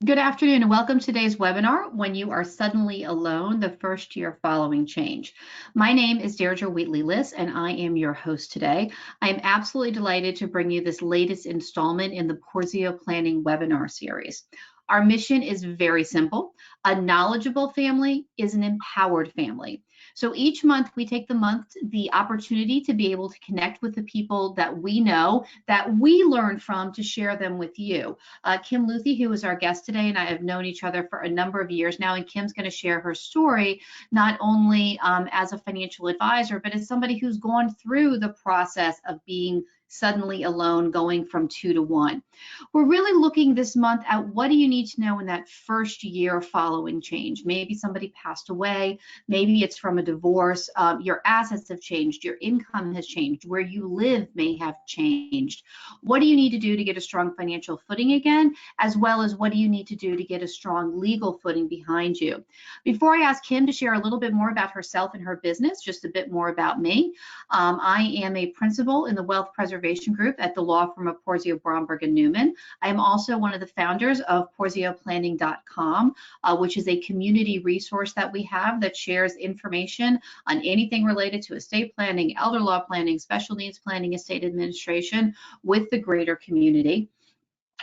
Good afternoon and welcome to today's webinar, When You Are Suddenly Alone, the First Year Following Change. My name is Deirdre Wheatley-Liss and I am your host today. I am absolutely delighted to bring you this latest installment in the Porzio Planning webinar series. Our mission is very simple. A knowledgeable family is an empowered family. So each month we take the opportunity to be able to connect with the people that we know, that we learn from, to share them with you. Kim Luthy, who is our guest today, and I have known each other for a number of years now, and Kim's going to share her story, not only as a financial advisor, but as somebody who's gone through the process of being suddenly alone, going from 2 to 1. We're really looking this month at what do you need to know in that first year following change. Maybe somebody passed away, maybe it's from a divorce, your assets have changed, your income has changed, where you live may have changed. What do you need to do to get a strong financial footing again, as well as what do you need to do to get a strong legal footing behind you? Before I ask Kim to share a little bit more about herself and her business, just a bit more about me. I am a principal in the Wealth Preservation Group at the law firm of Porzio, Bromberg & Newman. I am also one of the founders of PorzioPlanning.com, which is a community resource that we have that shares information on anything related to estate planning, elder law planning, special needs planning, estate administration with the greater community.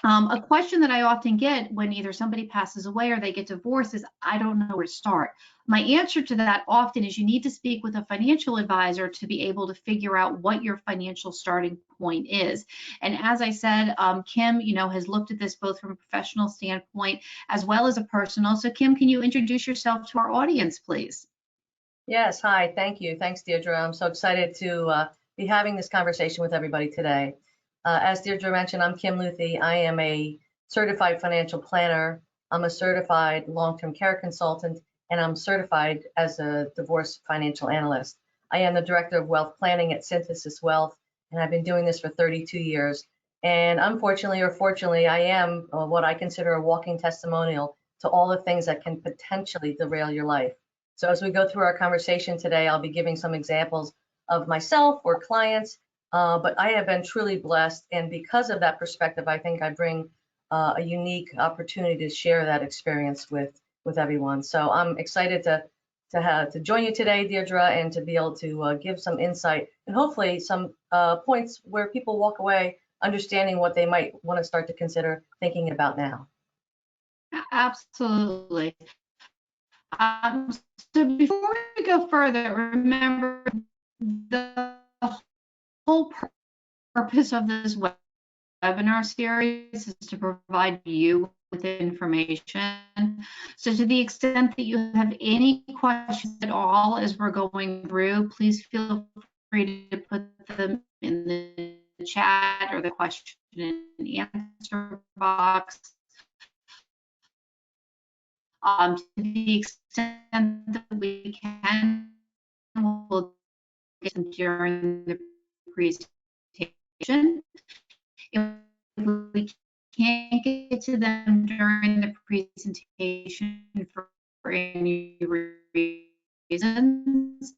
A question that I often get when either somebody passes away or they get divorced is, I don't know where to start. My answer to that often is you need to speak with a financial advisor to be able to figure out what your financial starting point is. And as I said, Kim, has looked at this both from a professional standpoint as well as a personal. So Kim, can you introduce yourself to our audience, please? Yes, hi, thank you. Thanks, Deirdre. I'm so excited to be having this conversation with everybody today. As Deirdre mentioned, I'm Kim Luthy. I am a certified financial planner. I'm a certified long-term care consultant, and I'm certified as a divorce financial analyst. I am the director of wealth planning at Synthesis Wealth, and I've been doing this for 32 years. And unfortunately or fortunately, I am what I consider a walking testimonial to all the things that can potentially derail your life. So as we go through our conversation today, I'll be giving some examples of myself or clients, but I have been truly blessed. And because of that perspective, I think I bring a unique opportunity to share that experience with everyone. So I'm excited to join you today, Deirdre, and to be able to give some insight and hopefully some points where people walk away understanding what they might want to start to consider thinking about now. Absolutely. So before we go further, remember the whole purpose of this webinar series is to provide you with information. So to the extent that you have any questions at all as we're going through, please feel free to put them in the chat or the question and answer box. To the extent that we can, we'll get them during the presentation. If we can't get to them during the presentation for any reasons,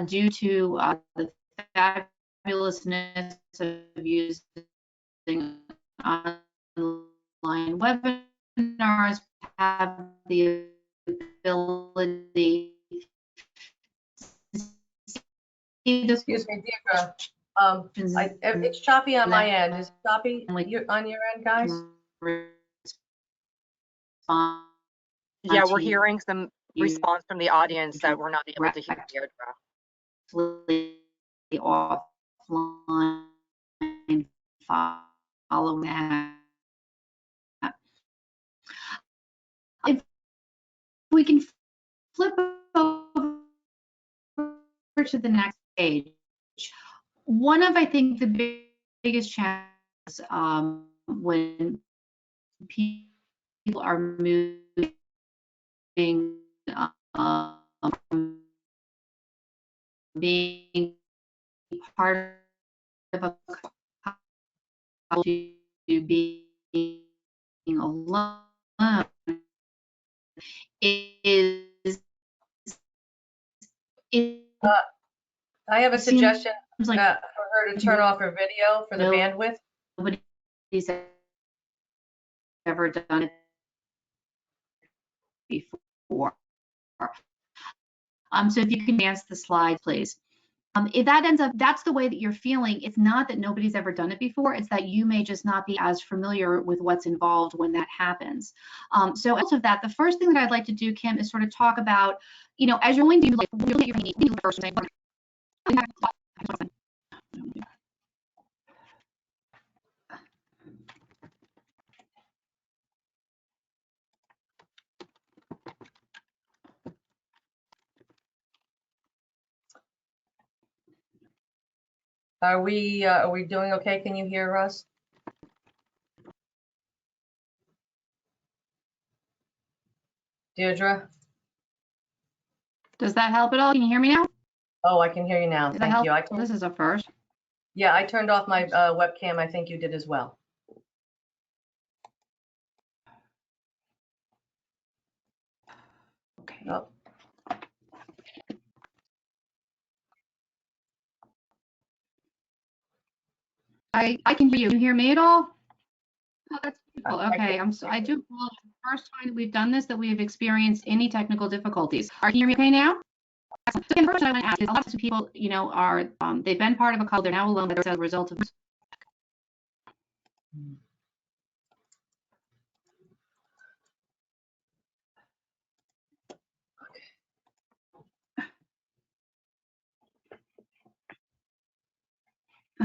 due to the fabulousness of using online webinars, have the ability to see the Excuse me, Deirdre. It's choppy on my end. Is it choppy on your end, guys? Yeah, we're hearing some response from the audience that we're not able to hear Deirdre. Offline, follow that. If we can flip over to the next page, one of, I think, the biggest challenges when people are moving from being part of a couple to being alone is I have a suggestion like for her to turn off her video for the bandwidth. Nobody's ever done it before. So if you can advance the slide, please. If that ends up, that's the way that you're feeling. It's not that nobody's ever done it before. It's that you may just not be as familiar with what's involved when that happens. So out of that, the first thing that I'd like to do, Kim, is sort of talk about, you know, as you're going to do, like, really your need first. Are we doing okay? Can you hear us? Deirdre? Does that help at all? Can you hear me now? Oh, I can hear you now. Thank you. This is a first. Yeah, I turned off my webcam. I think you did as well. Okay. Oh. I can hear you. Can you hear me at all? Oh, that's beautiful. Okay, I do apologize. The first time that we've done this, that we have experienced any technical difficulties. Can you hear me okay now? So again, the first question I want to ask is, a lot of people, you know, are they've been part of a couple, they're now alone as a result of.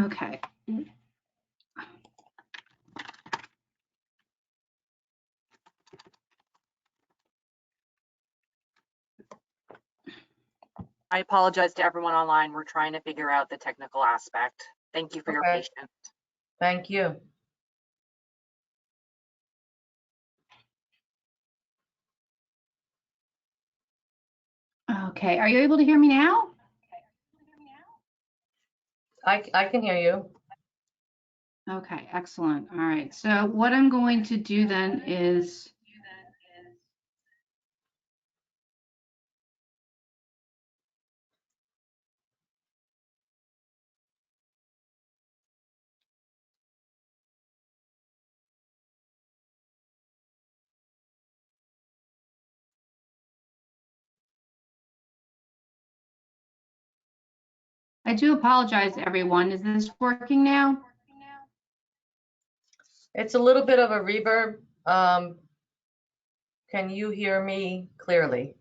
Okay. I apologize to everyone online. We're trying to figure out the technical aspect. Thank you for your patience. Thank you. Okay, are you able to hear me now? I can hear you. Okay, excellent. All right, so what I'm going to do then is I do apologize, everyone. Is this working now? It's a little bit of a reverb. Can you hear me clearly?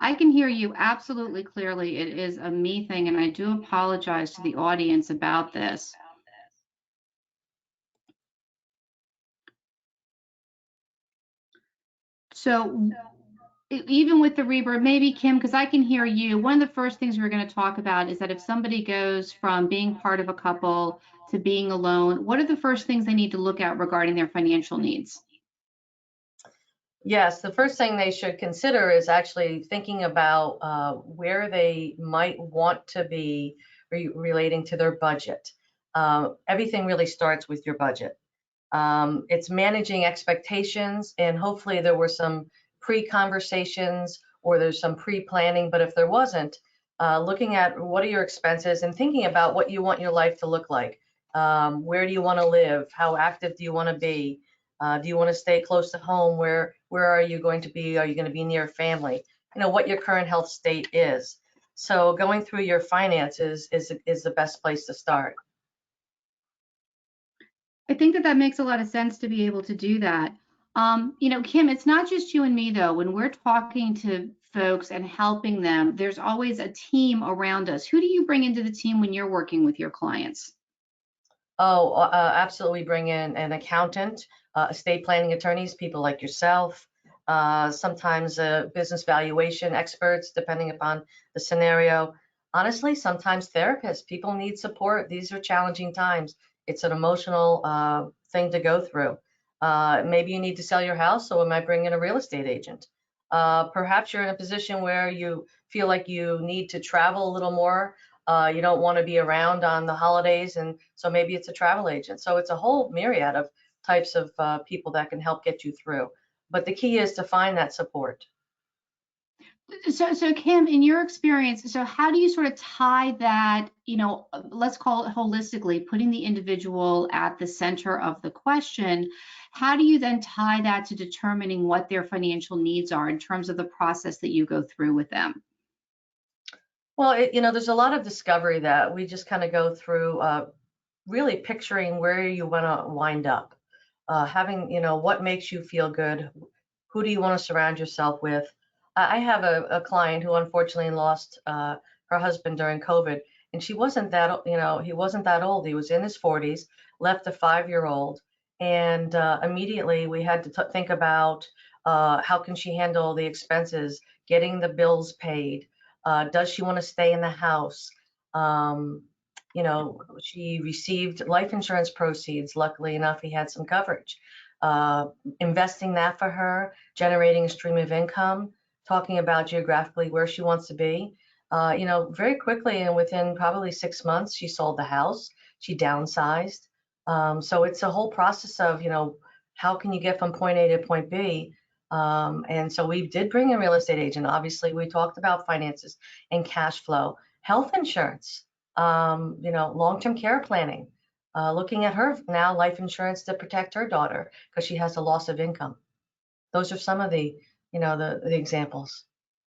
I can hear you absolutely clearly. It is a me thing, and I do apologize to the audience about this. So even with the reverb, maybe Kim, because I can hear you, one of the first things we're going to talk about is that if somebody goes from being part of a couple to being alone, what are the first things they need to look at regarding their financial needs? Yes, the first thing they should consider is actually thinking about where they might want to be relating to their budget. Everything really starts with your budget. It's managing expectations, and hopefully there were some pre-conversations or there's some pre-planning, but if there wasn't, looking at what are your expenses and thinking about what you want your life to look like. Where do you want to live? How active do you want to be? Do you want to stay close to home? Where are you going to be? Are you going to be near family? You know, what your current health state is. So going through your finances is the best place to start. I think that makes a lot of sense to be able to do that. You know, Kim, it's not just you and me, though. When we're talking to folks and helping them, there's always a team around us. Who do you bring into the team when you're working with your clients? Oh, absolutely bring in an accountant, estate planning attorneys, people like yourself, sometimes business valuation experts, depending upon the scenario. Honestly, sometimes therapists, people need support. These are challenging times. It's an emotional thing to go through. Maybe you need to sell your house, so I might bring in a real estate agent. Perhaps you're in a position where you feel like you need to travel a little more. You don't want to be around on the holidays, and so maybe it's a travel agent. So it's a whole myriad of types of people that can help get you through. But the key is to find that support. So Kim, in your experience, so how do you sort of tie that, let's call it holistically, putting the individual at the center of the question, how do you then tie that to determining what their financial needs are in terms of the process that you go through with them? Well, there's a lot of discovery that we just kind of go through, really picturing where you want to wind up, having, what makes you feel good, who do you want to surround yourself with. I have a client who unfortunately lost her husband during COVID, and she wasn't that, he wasn't that old. He was in his 40s, left a 5-year-old, and immediately we had to think about how can she handle the expenses, getting the bills paid. Does she want to stay in the house? Um, she received life insurance proceeds. Luckily enough, he had some coverage. Uh, Investing that for her, generating a stream of income, talking about geographically where she wants to be. Very quickly and within probably 6 months, she sold the house. She downsized. So it's a whole process of, how can you get from point A to point B? And so we did bring a real estate agent. Obviously, we talked about finances and cash flow, health insurance, long-term care planning, looking at her now life insurance to protect her daughter because she has a loss of income. Those are some of the, the examples.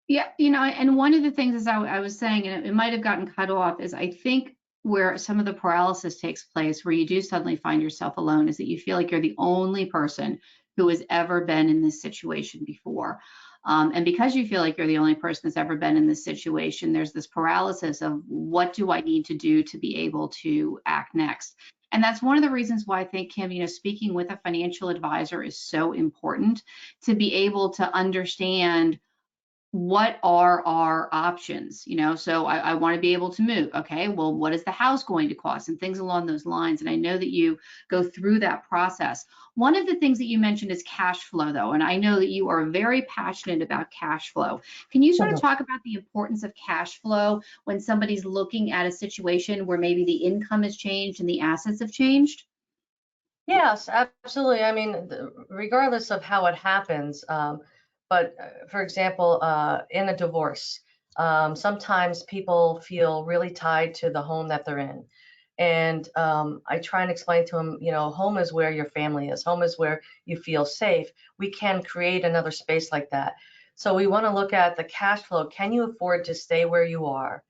Yeah, and one of the things, as I was saying, and it might have gotten cut off, is I think where some of the paralysis takes place, where you do suddenly find yourself alone, is that you feel like you're the only person who has ever been in this situation before. And because you feel like you're the only person that's ever been in this situation, there's this paralysis of what do I need to do to be able to act next? And that's one of the reasons why I think, Kim, speaking with a financial advisor is so important, to be able to understand what are our options. So I want to be able to move. Okay, well, what is the house going to cost, and things along those lines. And I know that you go through that process. One of the things that you mentioned is cash flow, though, and I know that you are very passionate about cash flow. Can you sort of talk about the importance of cash flow when somebody's looking at a situation where maybe the income has changed and the assets have changed? Yes, absolutely. I mean, regardless of how it happens, but for example, in a divorce, sometimes people feel really tied to the home that they're in. And I try and explain to them, home is where your family is, home is where you feel safe. We can create another space like that. So we want to look at the cash flow. Can you afford to stay where you are?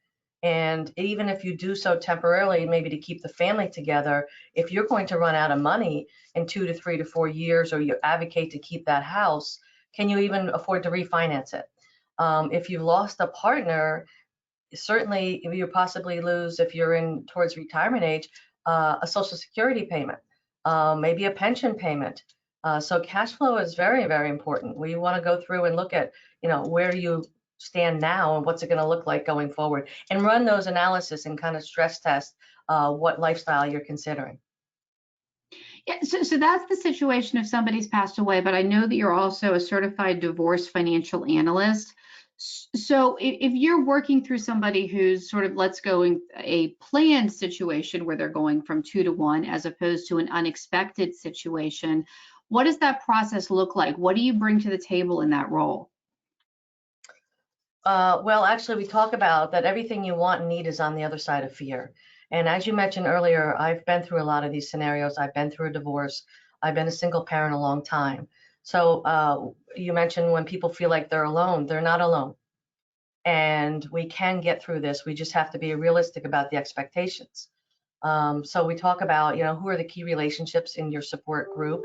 And even if you do so temporarily, maybe to keep the family together, if you're going to run out of money in 2 to 3 to 4 years, or you advocate to keep that house, can you even afford to refinance it? If you've lost a partner, certainly you possibly lose, if you're in towards retirement age, a social security payment, maybe a pension payment. So cash flow is very, very important. We want to go through and look at, where you stand now and what's it going to look like going forward, and run those analysis and kind of stress test what lifestyle you're considering. Yeah, so that's the situation if somebody's passed away, but I know that you're also a certified divorce financial analyst. So if you're working through somebody who's sort of, let's go in a planned situation where they're going from 2 to 1 as opposed to an unexpected situation, what does that process look like? What do you bring to the table in that role? Well, actually, we talk about that everything you want and need is on the other side of fear. And as you mentioned earlier, I've been through a lot of these scenarios. I've been through a divorce. I've been a single parent a long time. So you mentioned when people feel like they're alone, they're not alone. And we can get through this. We just have to be realistic about the expectations. So we talk about, who are the key relationships in your support group?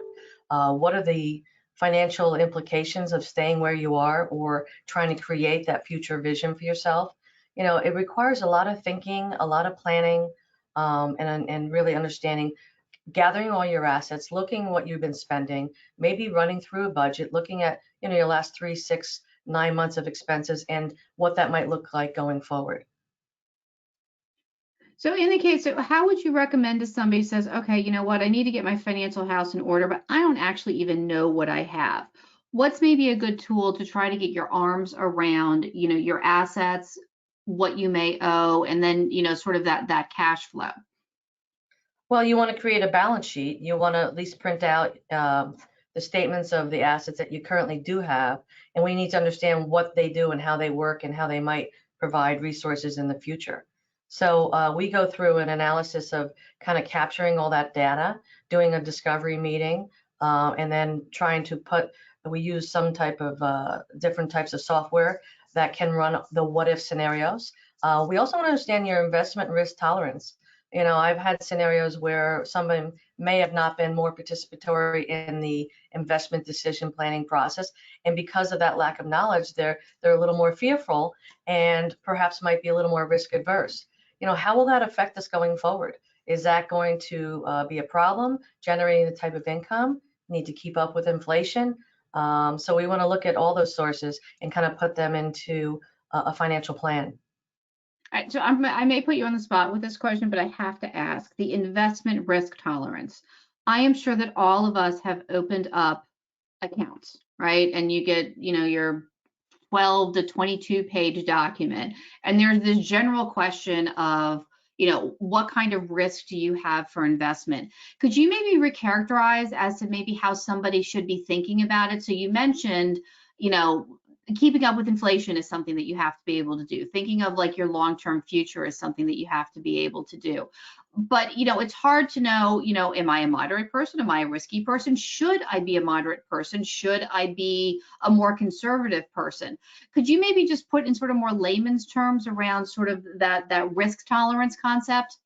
What are the financial implications of staying where you are or trying to create that future vision for yourself? It requires a lot of thinking, a lot of planning, and really understanding, gathering all your assets, looking what you've been spending, maybe running through a budget, looking at, your last 3, 6, 9 months of expenses and what that might look like going forward. So in the case, so how would you recommend to somebody who says, okay, you know what, I need to get my financial house in order, but I don't actually even know what I have. What's maybe a good tool to try to get your arms around, your assets, what you may owe, and then, sort of that cash flow? Well, you want to create a balance sheet. You want to at least print out the statements of the assets that you currently do have, and we need to understand what they do and how they work and how they might provide resources in the future. So we go through an analysis of kind of capturing all that data, doing a discovery meeting, and then trying to we use some type of different types of software that can run the what if scenarios. We also want to understand your investment risk tolerance. You know, I've had scenarios where someone may have not been more participatory in the investment decision planning process, and because of that lack of knowledge, they're a little more fearful and perhaps might be a little more risk adverse. You know, how will that affect us going forward? Is that going to be a problem, generating the type of income? Need to keep up with inflation. So we want to look at all those sources and kind of put them into a financial plan. All right, so I may put you on the spot with this question, but I have to ask the investment risk tolerance. I am sure that all of us have opened up accounts, right? And you get, you know, your 12 to 22 page document. And there's this general question of, you know, what kind of risk do you have for investment? Could you maybe recharacterize as to maybe how somebody should be thinking about it? So you mentioned, you know, keeping up with inflation is something that you have to be able to do. Thinking of like your long-term future is something that you have to be able to do. But, you know, it's hard to know, you know, am I a moderate person? Am I a risky person? Should I be a moderate person? Should I be a more conservative person? Could you maybe just put in sort of more layman's terms around sort of that risk tolerance concept?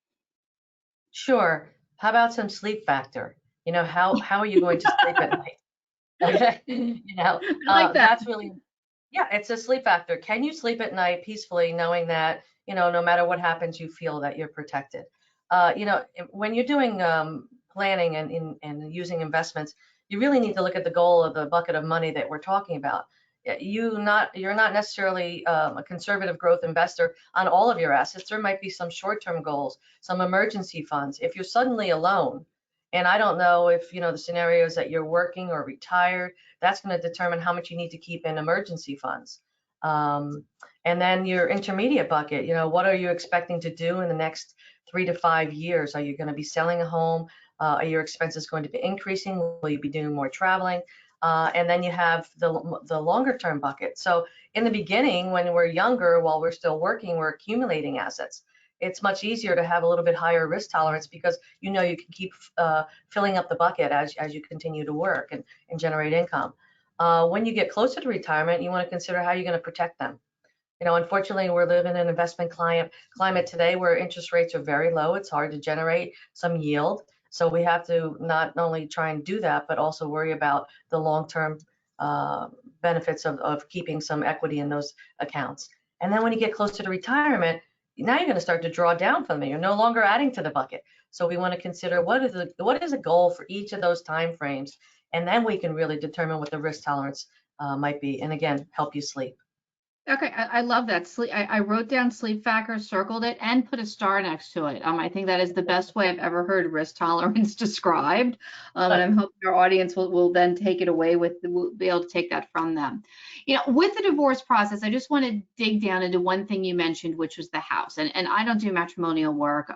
Sure. How about some sleep factor? You know, how are you going to sleep at night? Okay. You know, I like that. that's really, yeah, it's a sleep factor. Can you sleep at night peacefully knowing that, you know, no matter what happens, you feel that you're protected? You know, when you're doing planning and using investments, you really need to look at the goal of the bucket of money that we're talking about. You're not necessarily a conservative growth investor on all of your assets. There might be some short-term goals, some emergency funds. If you're suddenly alone, and I don't know if, you know, the scenarios that you're working or retired, that's going to determine how much you need to keep in emergency funds. And then your intermediate bucket, you know, what are you expecting to do in the next 3 to 5 years? Are you going to be selling a home? Are your expenses going to be increasing? Will you be doing more traveling? And then you have the longer term bucket. So in the beginning, when we're younger, while we're still working, we're accumulating assets. It's much easier to have a little bit higher risk tolerance because you know you can keep filling up the bucket as you continue to work and generate income. When you get closer to retirement, you want to consider how you're going to protect them. You know, unfortunately, we're living in an investment climate today where interest rates are very low. It's hard to generate some yield. So we have to not only try and do that, but also worry about the long-term benefits of keeping some equity in those accounts. And then when you get closer to retirement, now you're going to start to draw down from them. You're no longer adding to the bucket. So we want to consider what is a goal for each of those time frames, and then we can really determine what the risk tolerance might be, and again, help you sleep. Okay, I love that. I wrote down sleep factor, circled it, and put a star next to it. I think that is the best way I've ever heard risk tolerance described. And I'm hoping our audience will then take it away will be able to take that from them. You know, with the divorce process, I just want to dig down into one thing you mentioned, which was the house. And I don't do matrimonial work.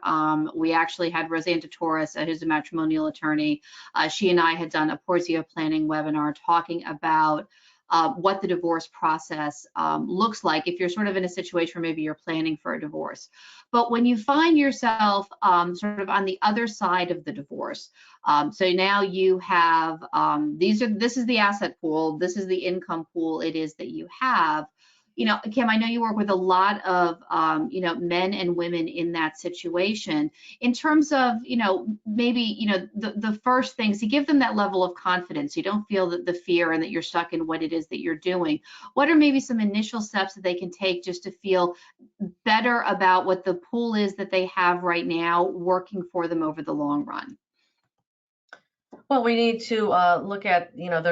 We actually had Roseanne Torres, who's a matrimonial attorney. She and I had done a Porzio planning webinar talking about what the divorce process looks like if you're sort of in a situation where maybe you're planning for a divorce. But when you find yourself sort of on the other side of the divorce, so now you have this is the asset pool, this is the income pool it is that you have. You know, Kim, I know you work with a lot of, you know, men and women in that situation. In terms of, you know, maybe, you know, the first things to give them that level of confidence, you don't feel that the fear and that you're stuck in what it is that you're doing. What are maybe some initial steps that they can take just to feel better about what the pool is that they have right now working for them over the long run? Well, we need to look at, you know,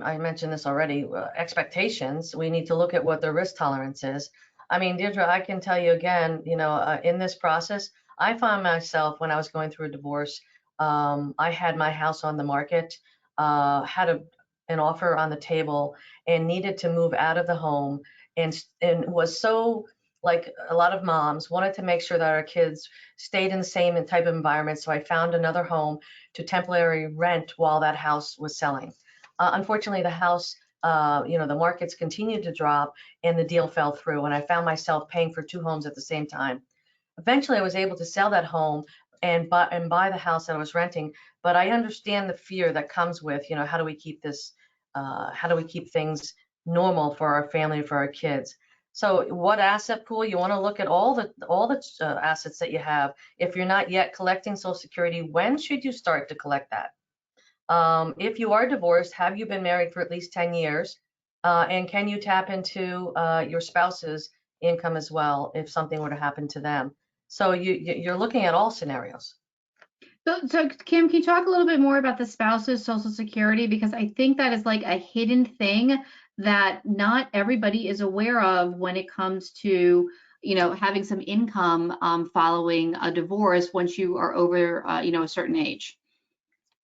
I mentioned this already, expectations. We need to look at what their risk tolerance is. I mean, Deirdre, I can tell you again, you know, in this process, I found myself when I was going through a divorce, I had my house on the market, had an offer on the table, and needed to move out of the home, and was so, like a lot of moms, wanted to make sure that our kids stayed in the same type of environment. So I found another home to temporarily rent while that house was selling. Unfortunately, the house, the markets continued to drop and the deal fell through, and I found myself paying for 2 homes at the same time. Eventually, I was able to sell that home and buy the house that I was renting, but I understand the fear that comes with, how do we keep this, how do we keep things normal for our family, for our kids? So what asset pool? You want to look at all the assets that you have. If you're not yet collecting Social Security, when should you start to collect that? If you are divorced, have you been married for at least 10 years? And can you tap into your spouse's income as well if something were to happen to them? So you're looking at all scenarios. So Kim, can you talk a little bit more about the spouse's Social Security? Because I think that is like a hidden thing that not everybody is aware of when it comes to, having some income following a divorce once you are over, a certain age.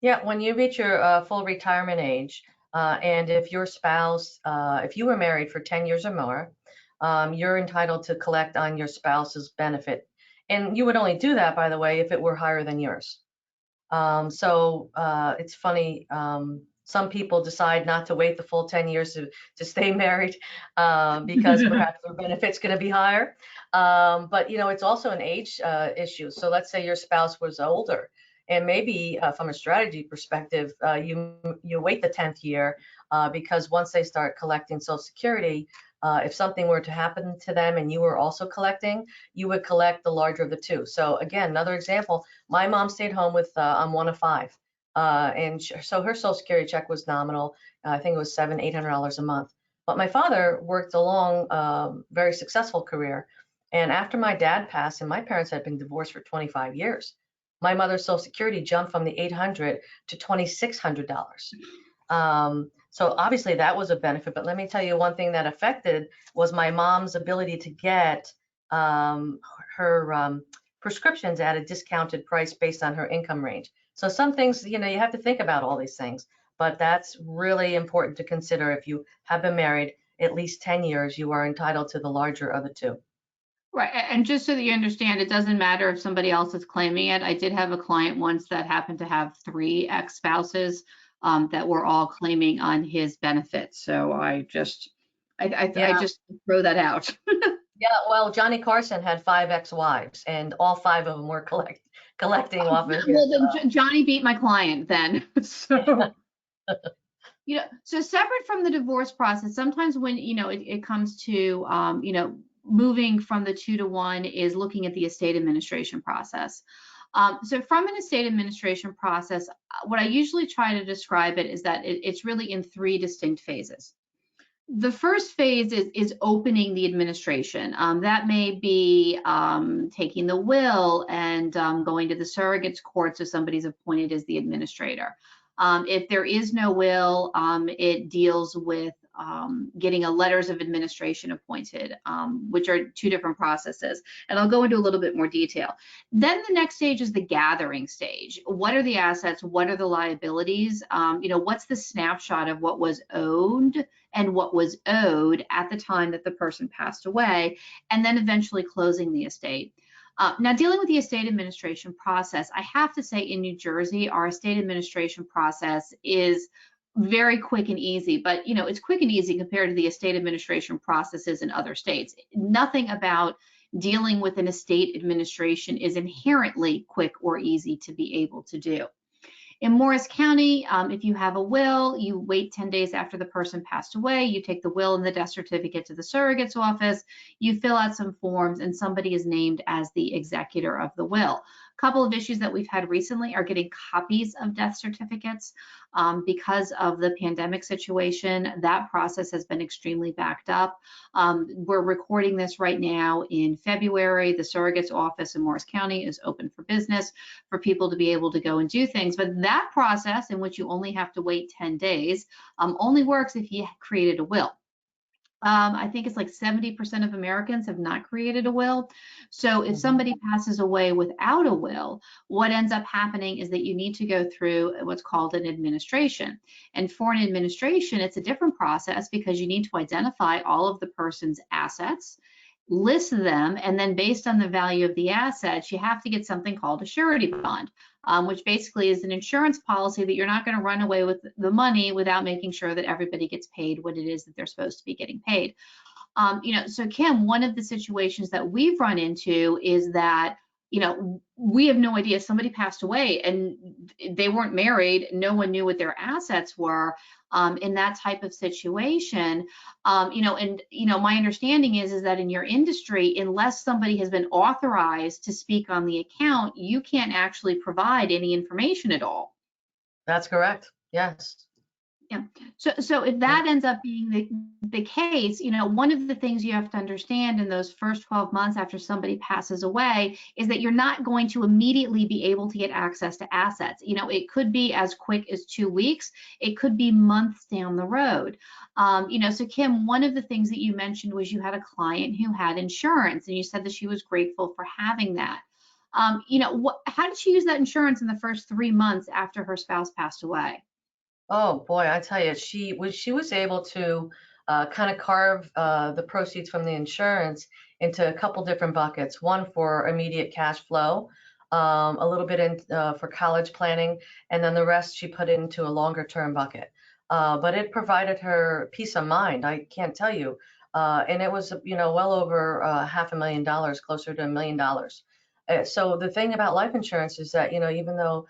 Yeah, when you reach your full retirement age, and if your spouse, if you were married for 10 years or more, you're entitled to collect on your spouse's benefit. And you would only do that, by the way, if it were higher than yours. It's funny, some people decide not to wait the full 10 years to stay married because perhaps their benefit's going to be higher. But it's also an age issue. So let's say your spouse was older, and maybe from a strategy perspective, you wait the 10th year because once they start collecting Social Security, if something were to happen to them and you were also collecting, you would collect the larger of the two. So again, another example, my mom stayed home with, I'm one of 5. So her Social Security check was nominal. I think it was $700-800 a month. But my father worked a long, very successful career. And after my dad passed, and my parents had been divorced for 25 years, my mother's Social Security jumped from the $800 to $2,600. So obviously that was a benefit, but let me tell you one thing that affected was my mom's ability to get her prescriptions at a discounted price based on her income range. So some things, you have to think about all these things, but that's really important to consider. If you have been married at least 10 years, you are entitled to the larger of the two. Right. And just so that you understand, it doesn't matter if somebody else is claiming it. I did have a client once that happened to have 3 ex-spouses that were all claiming on his benefits. So I just throw that out. Yeah, well, Johnny Carson had 5 ex-wives, and all 5 of them were collecting off of his. Well, then Johnny beat my client then. So, so separate from the divorce process, sometimes when, it comes to, moving from the 2 to 1 is looking at the estate administration process. So from an estate administration process, what I usually try to describe it is that it's really in 3 distinct phases. The first phase is opening the administration. That may be taking the will and going to the surrogates court so somebody's appointed as the administrator. If there is no will, it deals with getting a letters of administration appointed, which are 2 different processes. And I'll go into a little bit more detail. Then the next stage is the gathering stage. What are the assets? What are the liabilities? What's the snapshot of what was owned and what was owed at the time that the person passed away, and then eventually closing the estate. Now, dealing with the estate administration process, I have to say in New Jersey, our estate administration process is very quick and easy, but it's quick and easy compared to the estate administration processes in other states. Nothing about dealing with an estate administration is inherently quick or easy to be able to do. In Morris County, if you have a will, you wait 10 days after the person passed away, you take the will and the death certificate to the surrogate's office, you fill out some forms, and somebody is named as the executor of the will. A couple of issues that we've had recently are getting copies of death certificates. Because of the pandemic situation, that process has been extremely backed up. We're recording this right now in February. The surrogate's office in Morris County is open for business for people to be able to go and do things. But that process, in which you only have to wait 10 days, only works if you created a will. I think it's like 70% of Americans have not created a will. So if somebody passes away without a will, what ends up happening is that you need to go through what's called an administration. And for an administration, it's a different process because you need to identify all of the person's assets, list them, and then based on the value of the assets, you have to get something called a surety bond, which basically is an insurance policy that you're not going to run away with the money without making sure that everybody gets paid what it is that they're supposed to be getting paid. So Kim, one of the situations that we've run into is that, we have no idea, somebody passed away and they weren't married, no one knew what their assets were. In that type of situation, my understanding is that in your industry, unless somebody has been authorized to speak on the account, you can't actually provide any information at all. That's correct. Yes. Yeah. So if that ends up being the case, one of the things you have to understand in those first 12 months after somebody passes away is that you're not going to immediately be able to get access to assets. It could be as quick as 2 weeks. It could be months down the road. So Kim, one of the things that you mentioned was you had a client who had insurance, and you said that she was grateful for having that. How did she use that insurance in the first 3 months after her spouse passed away? Oh boy, I tell you, she was able to kind of carve the proceeds from the insurance into a couple different buckets. One for immediate cash flow, a little bit in for college planning, and then the rest she put into a longer term bucket. But it provided her peace of mind. I can't tell you, and it was well over $500,000, closer to $1 million. So the thing about life insurance is that even though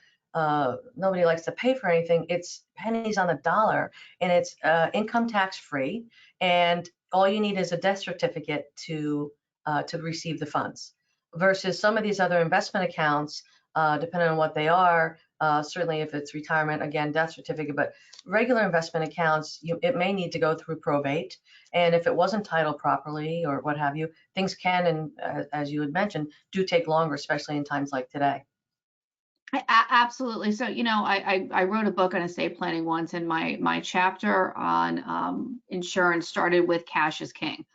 nobody likes to pay for anything, it's pennies on the dollar, and it's income tax free, and all you need is a death certificate to receive the funds. Versus some of these other investment accounts, depending on what they are, certainly if it's retirement, again, death certificate, but regular investment accounts, it may need to go through probate, and if it wasn't titled properly or what have you, things can, and as you had mentioned, do take longer, especially in times like today. Absolutely. So, I wrote a book on estate planning once, and my chapter on insurance started with cash is king.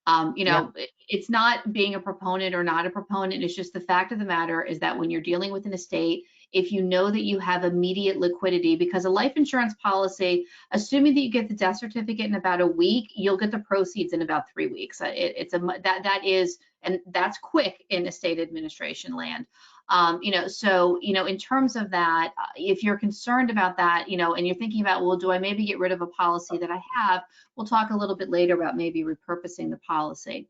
Yeah. It's not being a proponent or not a proponent. It's just the fact of the matter is that when you're dealing with an estate, if you know that you have immediate liquidity, because a life insurance policy, assuming that you get the death certificate in about a week, you'll get the proceeds in about 3 weeks. And that's quick in estate administration land. In terms of that, if you're concerned about that, and you're thinking about, well, do I maybe get rid of a policy that I have? We'll talk a little bit later about maybe repurposing the policy.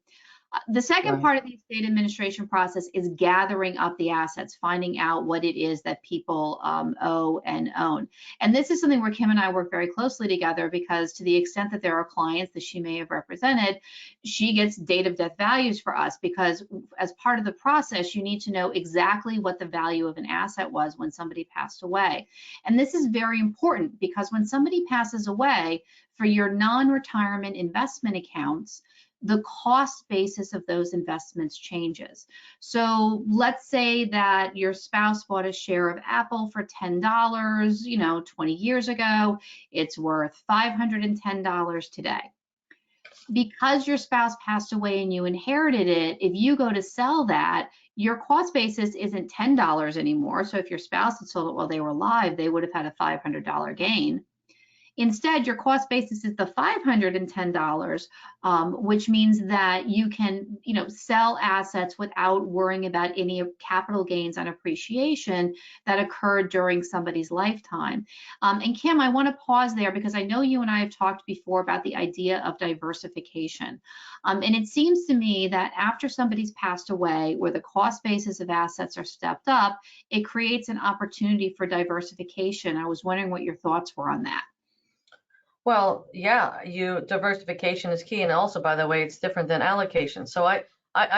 The second part of the estate administration process is gathering up the assets, finding out what it is that people owe and own. And this is something where Kim and I work very closely together, because to the extent that there are clients that she may have represented, she gets date of death values for us, because as part of the process, you need to know exactly what the value of an asset was when somebody passed away. And this is very important, because when somebody passes away, for your non-retirement investment accounts, the cost basis of those investments changes. So let's say that your spouse bought a share of Apple for $10, 20 years ago. It's worth $510 today. Because your spouse passed away and you inherited it, if you go to sell that, your cost basis isn't $10 anymore. So if your spouse had sold it while they were alive, they would have had a $500 gain. Instead, your cost basis is the $510, which means that you can, sell assets without worrying about any capital gains on appreciation that occurred during somebody's lifetime. And Kim, I want to pause there, because I know you and I have talked before about the idea of diversification. And it seems to me that after somebody's passed away, where the cost basis of assets are stepped up, it creates an opportunity for diversification. I was wondering what your thoughts were on that. Well, yeah, diversification is key, and also, by the way, it's different than allocation. So I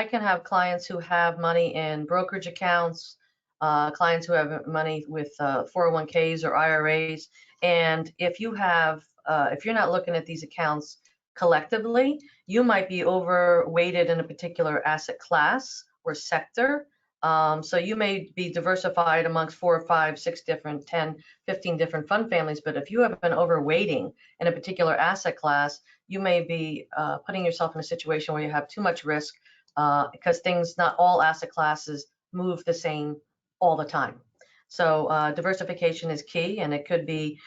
can have clients who have money in brokerage accounts, clients who have money with 401ks or IRAs, and if you're not looking at these accounts collectively, you might be overweighted in a particular asset class or sector. So you may be diversified amongst 4, 5, 6 different, 10, 15 different fund families, but if you have been overweighting in a particular asset class, you may be putting yourself in a situation where you have too much risk, because not all asset classes move the same all the time. So diversification is key, and it could be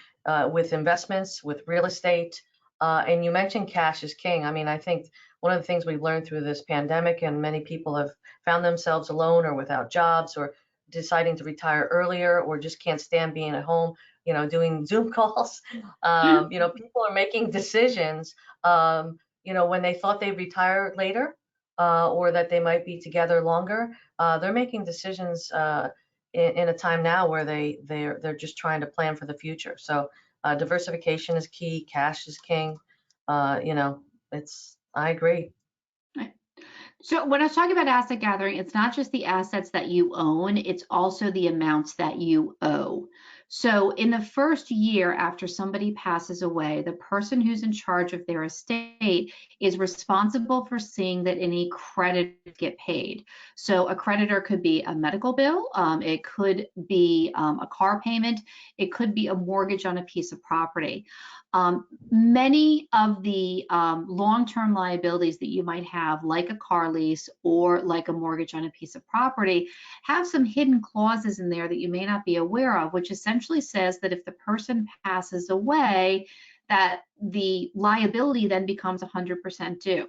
with investments, with real estate, and you mentioned cash is king. I mean, I think one of the things we've learned through this pandemic, and many people have found themselves alone or without jobs or deciding to retire earlier or just can't stand being at home, doing Zoom calls. People are making decisions, when they thought they'd retire later, or that they might be together longer. They're making decisions in a time now where they're just trying to plan for the future. So diversification is key. Cash is king. I agree. So when I was talking about asset gathering, it's not just the assets that you own, it's also the amounts that you owe. So in the first year after somebody passes away, the person who's in charge of their estate is responsible for seeing that any creditors get paid. So a creditor could be a medical bill, it could be a car payment, it could be a mortgage on a piece of property. Many of the long-term liabilities that you might have, like a car lease or like a mortgage on a piece of property, have some hidden clauses in there that you may not be aware of, which essentially says that if the person passes away, that the liability then becomes 100% due.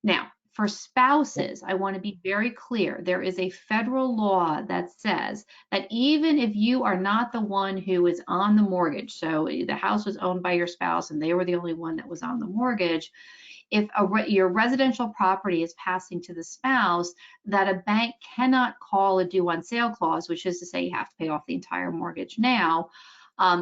Now, for spouses, I want to be very clear. There is a federal law that says that even if you are not the one who is on the mortgage, so the house was owned by your spouse and they were the only one that was on the mortgage, if your residential property is passing to the spouse, that a bank cannot call a due on sale clause, which is to say you have to pay off the entire mortgage now,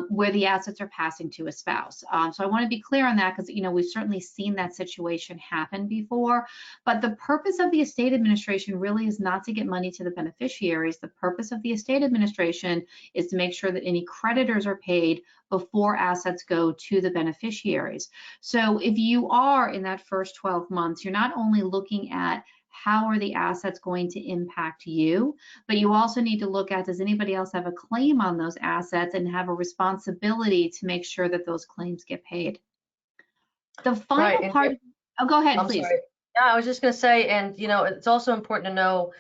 where the assets are passing to a spouse. So I want to be clear on that because, we've certainly seen that situation happen before. But the purpose of the estate administration really is not to get money to the beneficiaries. The purpose of the estate administration is to make sure that any creditors are paid before assets go to the beneficiaries. So if you are in that first 12 months, you're not only looking at how are the assets going to impact you, but you also need to look at, does anybody else have a claim on those assets and have a responsibility to make sure that those claims get paid. The final part, go ahead, please. Sorry. Yeah, I was just going to say, and it's also important to know,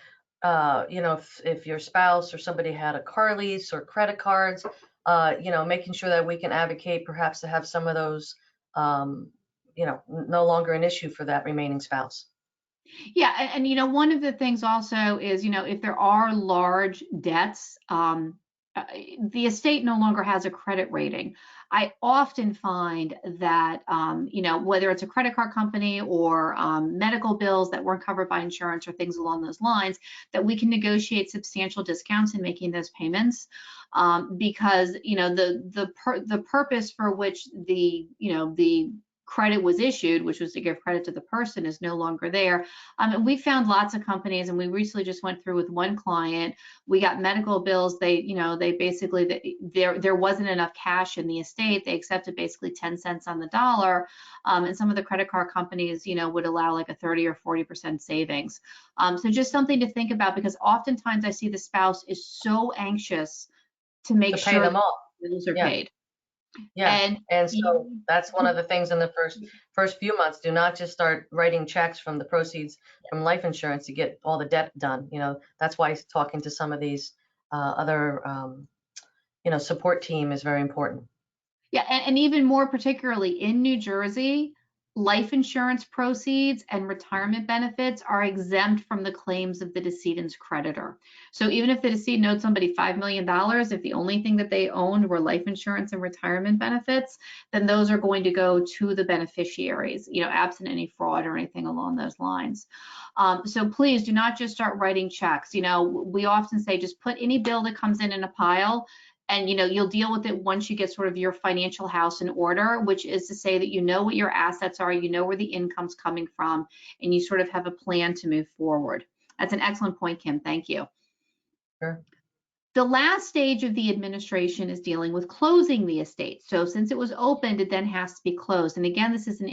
if your spouse or somebody had a car lease or credit cards, making sure that we can advocate perhaps to have some of those, no longer an issue for that remaining spouse. Yeah, and one of the things also is, if there are large debts, the estate no longer has a credit rating. I often find that, whether it's a credit card company or medical bills that weren't covered by insurance or things along those lines, that we can negotiate substantial discounts in making those payments, because the purpose for which the credit was issued, which was to give credit to the person, is no longer there. And we found lots of companies, and we recently just went through with one client. We got medical bills. They basically, there wasn't enough cash in the estate. They accepted basically 10 cents on the dollar. And some of the credit card companies, would allow like a 30 or 40% savings. So just something to think about, because oftentimes I see the spouse is so anxious to make sure them all. Bills are paid. Yeah, and so that's one of the things in the first few months. Do not just start writing checks from the proceeds from life insurance to get all the debt done. That's why talking to some of these other support team is very important. Yeah, and even more particularly in New Jersey, life insurance proceeds and retirement benefits are exempt from the claims of the decedent's creditor. So even if the decedent owed somebody $5 million, if the only thing that they owned were life insurance and retirement benefits, then those are going to go to the beneficiaries, absent any fraud or anything along those lines. So please do not just start writing checks. We often say just put any bill that comes in a pile, and you'll deal with it once you get sort of your financial house in order, which is to say that you know what your assets are, you know where the income's coming from, and you sort of have a plan to move forward. That's an excellent point, Kim. Thank you. Sure. The last stage of the administration is dealing with closing the estate. So since it was opened, it then has to be closed. And again, this is an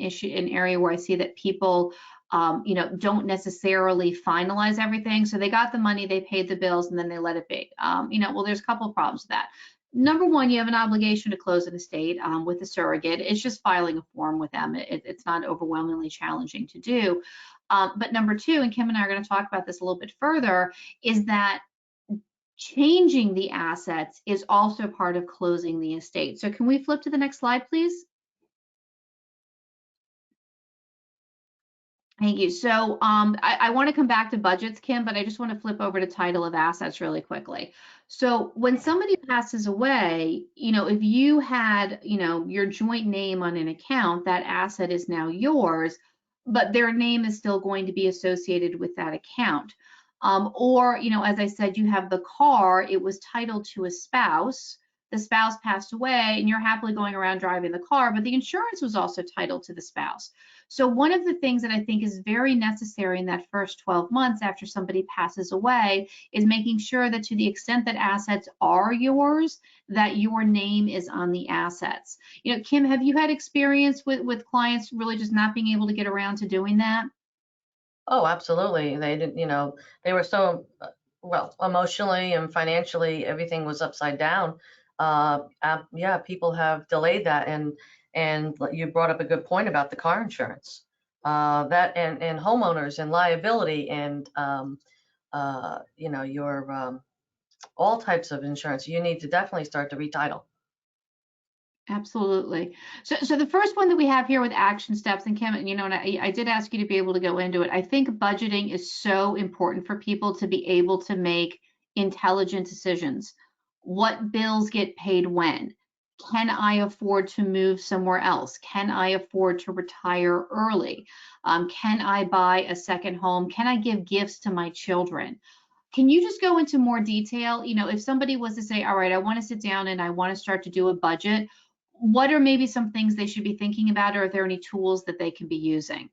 area where I see that people don't necessarily finalize everything. So they got the money, they paid the bills, and then they let it be. Well, there's a couple of problems with that. Number one, you have an obligation to close an estate with a surrogate. It's just filing a form with them. It's not overwhelmingly challenging to do. But number two, and Kim and I are going to talk about this a little bit further, is that changing the assets is also part of closing the estate. So can we flip to the next slide, please? Thank you. So I want to come back to budgets, Kim, but I just want to flip over to title of assets really quickly. So when somebody passes away, if you had, your joint name on an account, that asset is now yours, but their name is still going to be associated with that account. Or, as I said, you have the car, it was titled to a spouse. The spouse passed away and you're happily going around driving the car, but the insurance was also titled to the spouse. So one of the things that I think is very necessary in that first 12 months after somebody passes away is making sure that to the extent that assets are yours, that your name is on the assets. Kim, have you had experience with clients really just not being able to get around to doing that? Oh, absolutely. They didn't, they were so, well, emotionally and financially, everything was upside down. Yeah, people have delayed that. And you brought up a good point about the car insurance, that and homeowners and liability and, your, all types of insurance. You need to definitely start to retitle. Absolutely. So the first one that we have here with action steps, and Kim, and I did ask you to be able to go into it. I think budgeting is so important for people to be able to make intelligent decisions. What bills get paid when? Can I afford to move somewhere else? Can I afford to retire early? Can I buy a second home? Can I give gifts to my children? Can you just go into more detail? If somebody was to say, all right, I want to sit down and I want to start to do a budget, what are maybe some things they should be thinking about, or are there any tools that they can be using?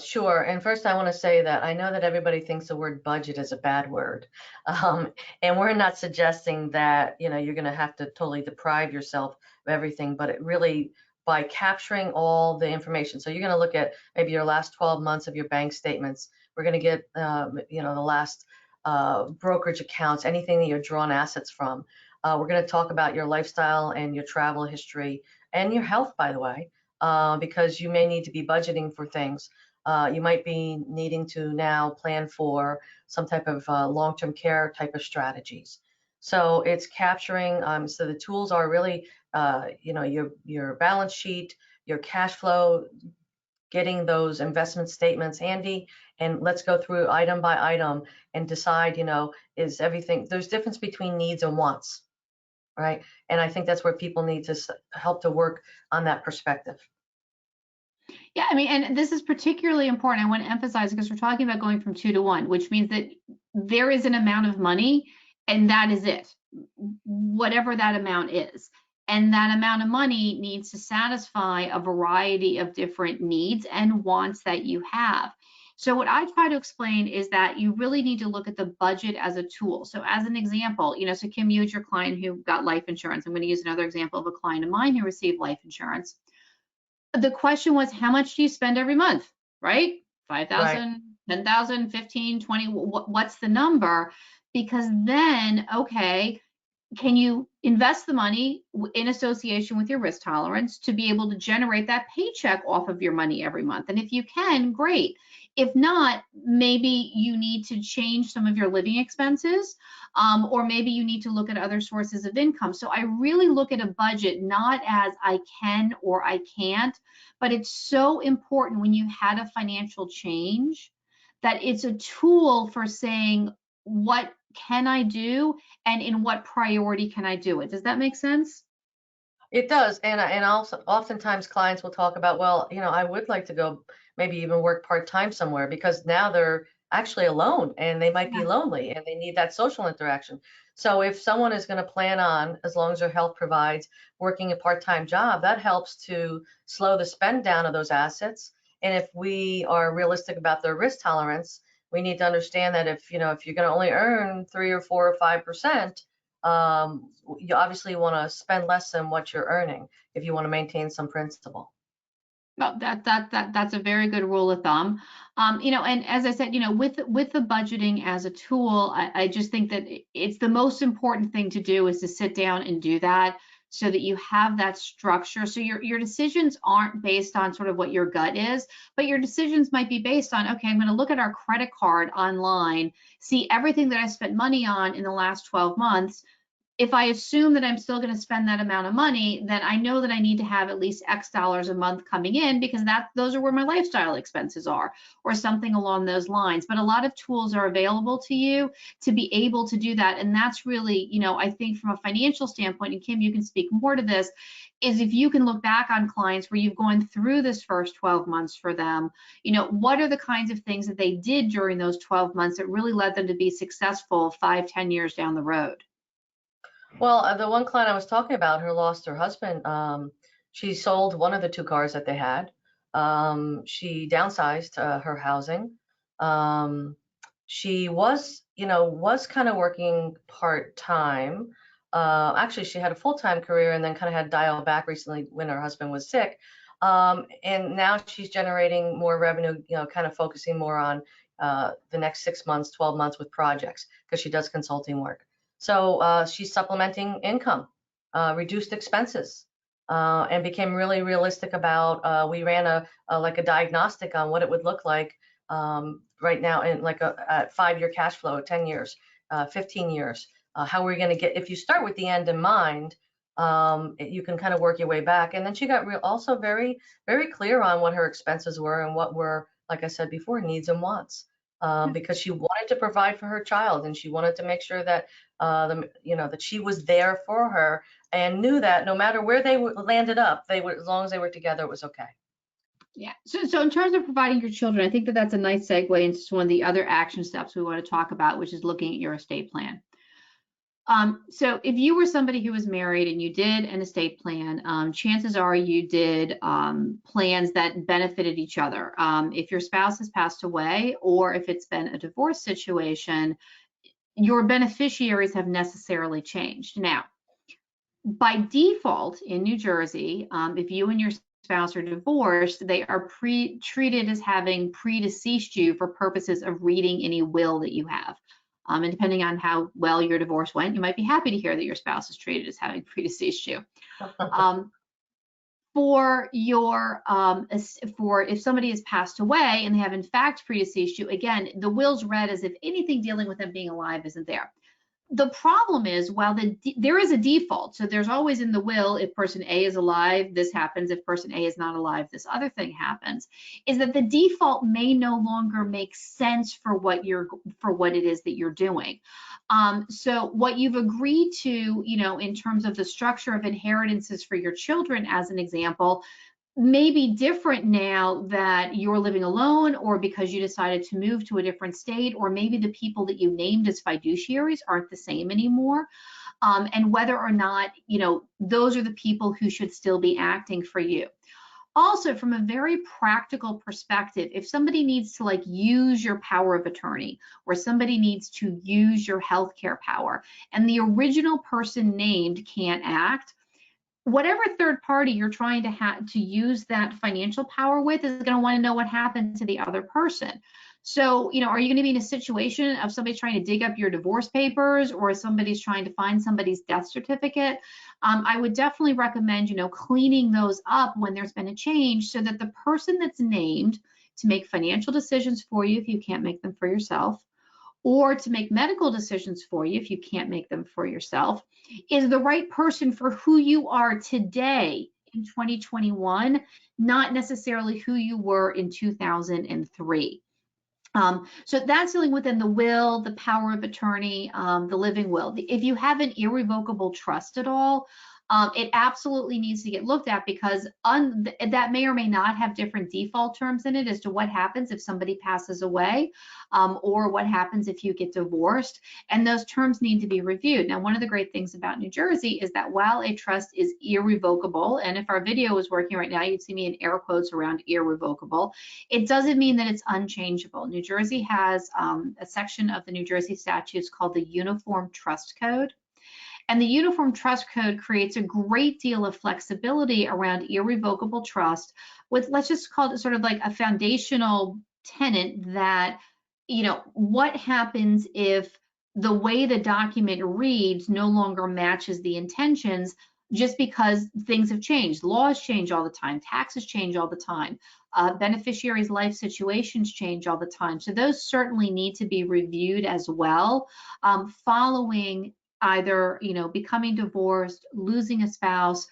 Sure. And first, I want to say that I know that everybody thinks the word budget is a bad word. And we're not suggesting that, you're going to have to totally deprive yourself of everything, but it really, by capturing all the information. So you're going to look at maybe your last 12 months of your bank statements. We're going to get, the last brokerage accounts, anything that you're drawn assets from. We're going to talk about your lifestyle and your travel history and your health, by the way. Because you may need to be budgeting for things. You might be needing to now plan for some type of long-term care type of strategies. So it's capturing, so the tools are really, your balance sheet, your cash flow, getting those investment statements handy, and let's go through item by item and decide, is everything, there's difference between needs and wants, right? And I think that's where people need to help to work on that perspective. Yeah, I mean, and this is particularly important. I want to emphasize because we're talking about going from 2 to 1, which means that there is an amount of money and that is it, whatever that amount is. And that amount of money needs to satisfy a variety of different needs and wants that you have. So what I try to explain is that you really need to look at the budget as a tool. So as an example, so Kim, you had your client who got life insurance. I'm going to use another example of a client of mine who received life insurance. The question was, how much do you spend every month, right? 5,000, 10,000, 15, 20, what's the number? Because then, okay, can you invest the money in association with your risk tolerance to be able to generate that paycheck off of your money every month? And if you can, great. If not, maybe you need to change some of your living expenses, or maybe you need to look at other sources of income. So I really look at a budget not as I can or I can't, but it's so important when you had a financial change that it's a tool for saying, what can I do and in what priority can I do it? Does that make sense? It does, and also oftentimes clients will talk about, well, I would like to go maybe even work part-time somewhere because now they're actually alone and they might be Yeah. lonely and they need that social interaction. So if someone is going to plan on, as long as their health provides, working a part-time job, that helps to slow the spend down of those assets. And if we are realistic about their risk tolerance, we need to understand that if you're going to only earn 3 or 4 or 5%, you obviously want to spend less than what you're earning if you want to maintain some principal. Well, that's a very good rule of thumb. And as I said, with the budgeting as a tool, I just think that it's the most important thing to do is to sit down and do that so that you have that structure. So your decisions aren't based on sort of what your gut is, but your decisions might be based on, okay, I'm going to look at our credit card online, see everything that I spent money on in the last 12 months. if I assume that I'm still going to spend that amount of money, then I know that I need to have at least X dollars a month coming in, because those are where my lifestyle expenses are, or something along those lines. But a lot of tools are available to you to be able to do that. And that's really, I think from a financial standpoint, and Kim, you can speak more to this, is if you can look back on clients where you've gone through this first 12 months for them, what are the kinds of things that they did during those 12 months that really led them to be successful 5-10 years down the road? Well, the one client I was talking about who lost her husband, she sold one of the 2 cars that they had. She downsized her housing. She was kind of working part-time. Actually, she had a full-time career and then kind of had dialed back recently when her husband was sick. And now she's generating more revenue, kind of focusing more on the next 6 months, 12 months with projects, because she does consulting work. So she's supplementing income, reduced expenses, and became really realistic about, we ran like a diagnostic on what it would look like right now in like a 5-year cash flow, 10 years, 15 years, how we're going to get, if you start with the end in mind, you can kind of work your way back. And then she got also very, very clear on what her expenses were and what were, like I said before, needs and wants. Because she wanted to provide for her child, and she wanted to make sure that that she was there for her, and knew that no matter where they landed up, they would, as long as they were together, it was okay. Yeah. So in terms of providing your children, I think that that's a nice segue into one of the other action steps we want to talk about, which is looking at your estate plan. So if you were somebody who was married and you did an estate plan, chances are you did plans that benefited each other. If your spouse has passed away, or if it's been a divorce situation, your beneficiaries have necessarily changed. Now, by default in New Jersey, if you and your spouse are divorced, they are treated as having predeceased you for purposes of reading any will that you have. And depending on how well your divorce went, you might be happy to hear that your spouse is treated as having predeceased you. For if somebody has passed away and they have in fact predeceased you, again, the will's read as if anything dealing with them being alive isn't there. The problem is, while there is a default, so there's always in the will, if person A is alive, this happens. If person A is not alive, this other thing happens. Is that the default may no longer make sense for what it is that you're doing. So what you've agreed to, in terms of the structure of inheritances for your children, as an example, may be different now that you're living alone, or because you decided to move to a different state, or maybe the people that you named as fiduciaries aren't the same anymore. And whether or not, those are the people who should still be acting for you. Also, from a very practical perspective, if somebody needs to use your power of attorney, or somebody needs to use your healthcare power, and the original person named can't act, whatever third party you're trying to use that financial power with is going to want to know what happened to the other person. So, are you going to be in a situation of somebody trying to dig up your divorce papers, or somebody's trying to find somebody's death certificate? I would definitely recommend, cleaning those up when there's been a change, so that the person that's named to make financial decisions for you if you can't make them for yourself, or to make medical decisions for you if you can't make them for yourself, is the right person for who you are today in 2021, not necessarily who you were in 2003. So that's dealing within the will, the power of attorney, the living will. If you have an irrevocable trust at all, it absolutely needs to get looked at, because that may or may not have different default terms in it as to what happens if somebody passes away, or what happens if you get divorced, and those terms need to be reviewed. Now, one of the great things about New Jersey is that while a trust is irrevocable, and if our video was working right now, you'd see me in air quotes around irrevocable, it doesn't mean that it's unchangeable. New Jersey has a section of the New Jersey statutes called the Uniform Trust Code. And the Uniform Trust Code creates a great deal of flexibility around irrevocable trust, with, let's just call it sort of like a foundational tenet that, what happens if the way the document reads no longer matches the intentions, just because things have changed. Laws change all the time, taxes change all the time, beneficiaries' life situations change all the time. So those certainly need to be reviewed as well, following either, becoming divorced, losing a spouse,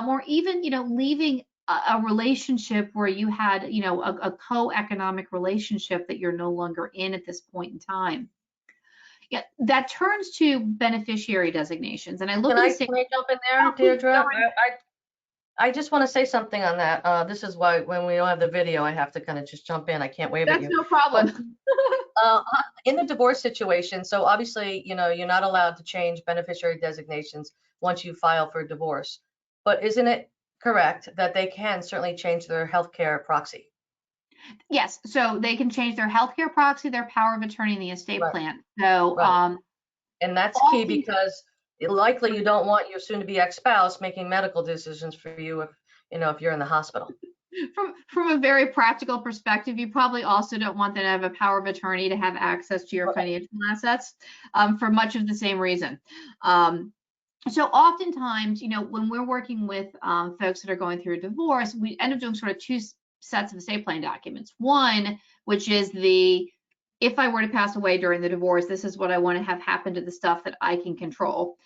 or even, leaving a relationship where you had, a co-economic relationship that you're no longer in at this point in time. Yeah, that turns to beneficiary designations. And I look Can at the I jump in there, Deirdre? I just want to say something on that. This is why when we don't have the video, I have to kind of just jump in. I can't wave at you. That's no problem. In the divorce situation, so obviously, you're not allowed to change beneficiary designations once you file for divorce. But isn't it correct that they can certainly change their healthcare proxy? Yes, so they can change their healthcare proxy, their power of attorney, and the estate Right. plan. So, Right. And that's key because likely you don't want your soon-to-be ex-spouse making medical decisions for you if you're in the hospital. From a very practical perspective, you probably also don't want them to have a power of attorney to have access to your financial assets, for much of the same reason. So oftentimes, when we're working with folks that are going through a divorce, we end up doing sort of two sets of estate plan documents. One, which is if I were to pass away during the divorce, this is what I want to have happen to the stuff that I can control.